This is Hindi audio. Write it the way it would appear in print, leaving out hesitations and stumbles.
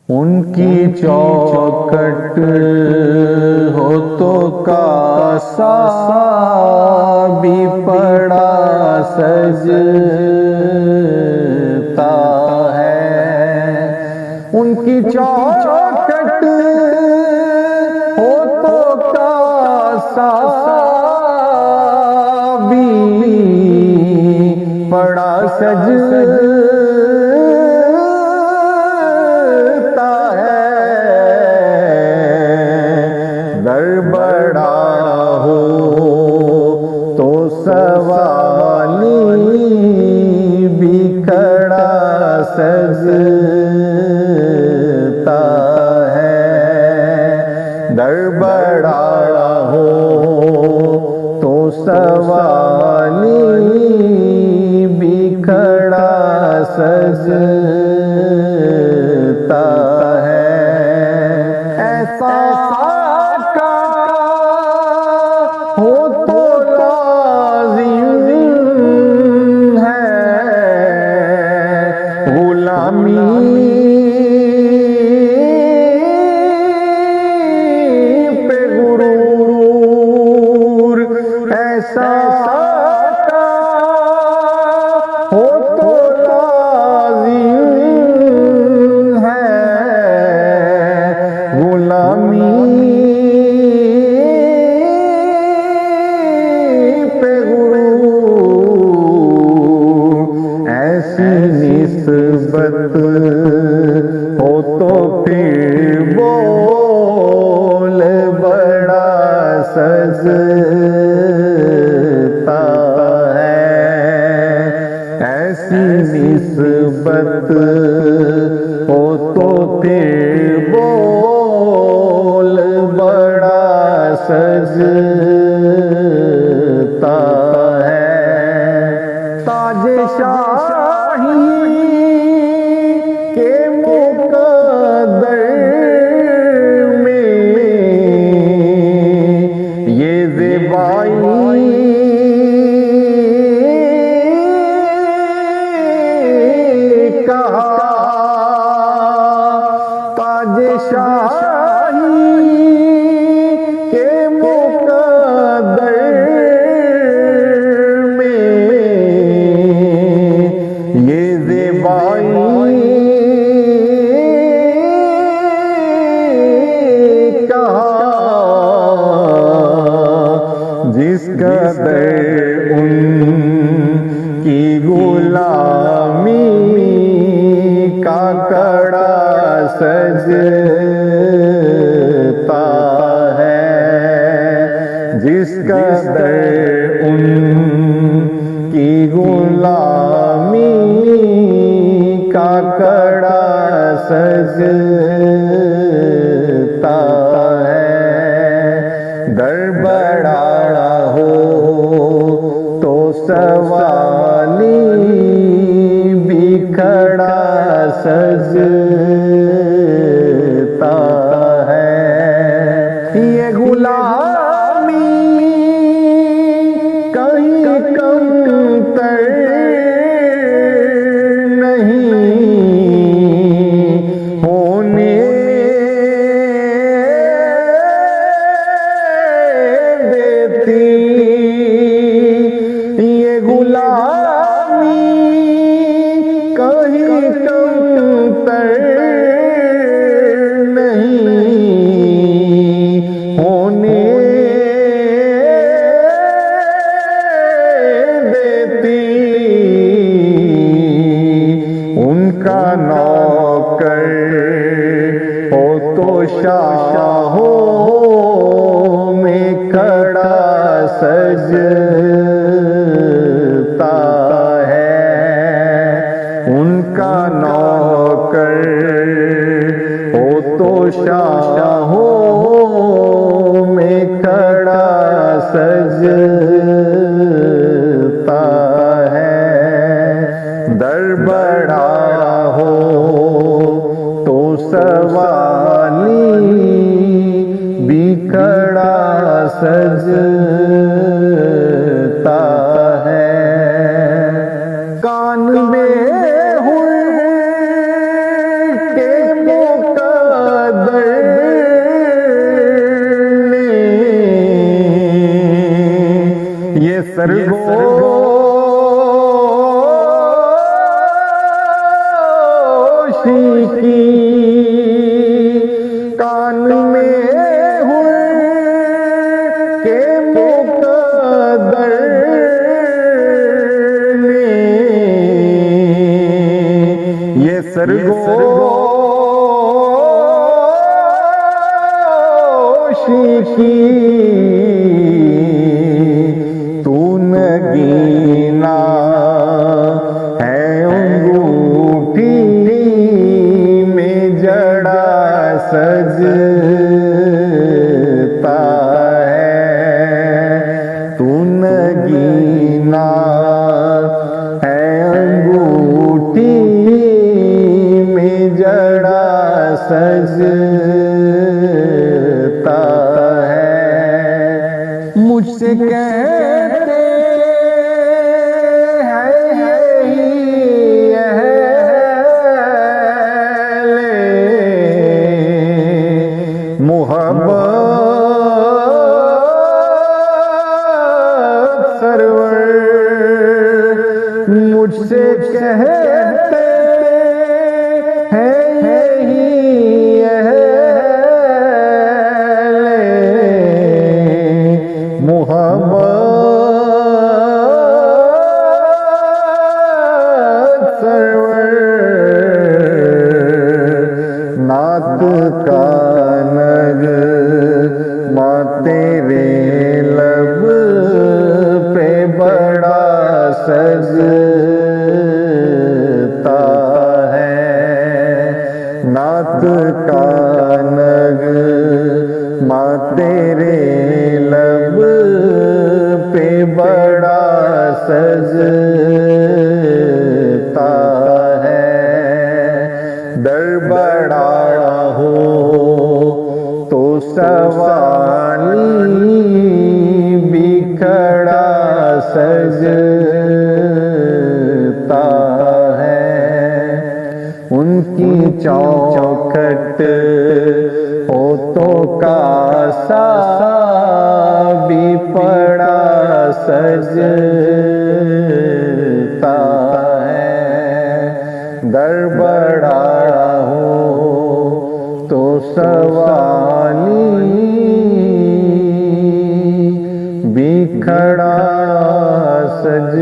उनकी चौखट हो तो कासा भी पड़ा सजता है। उनकी चौखट हो तो कासा भी पड़ा सजता है। दर बड़ा हो तो सवाली भी खड़ा सजता है। दर बड़ा हो तो सवाली भी खड़ा सजता है। ऐसा का हो तो लाज़िम है गुलामी पे गुरूर। ऐसा का हो तो लाज़िम है गुलामी पे गुरूर। ऐसी निस्बत हो तो फिर बोल बड़ा सजता है। ऐसी निस्बत हो तो फिर बोल बड़ा सजता है। ताजे शाही के मुकद्दर में ये ज़ेबाई कहा। ताजे शाही के मुकद्दर में ये ज़ेबाई कहा। जिसका दर उनकी गुलामी का कड़ा सजता है। जिसका दर उनकी गुलामी का कड़ा सजता है। दर बड़ा हो तो सवाली भी खड़ा सजता है। ये गुलामी कहीं कमतर नहीं होने देती। ये गुलामी कहीं कमतर नहीं होने देती। उनका नौकर हो तो शाहों में खड़ा सजता है। उनका नौकर हो तो शाहों में खड़ा सजता है। दर बड़ा हो तो सवाली भी खड़ा सजता है। कान में हुए के मुकद्दर सरगोशी की कान में हुए के मुकद्दर ने ये सरगोशी की तू नगीना है अंगूठी में जड़ा सजता है। तू नगीना है अंगूठी में जड़ा सजता है। मुझसे कहते मोहब्बत सरवर मुझसे कहते हैं मोहब्बत सरवर नात का नग माँ तेरे लब पे बड़ा सजता है। नात का नग माँ तेरे लब पे बड़ा सजता है। दर बड़ा हो तो सवाली भी खड़ा सजता है। उनकी चौखट हो तो कासा भी पड़ा सजता है। दर बड़ा हो तो सवाली भी खड़ा सज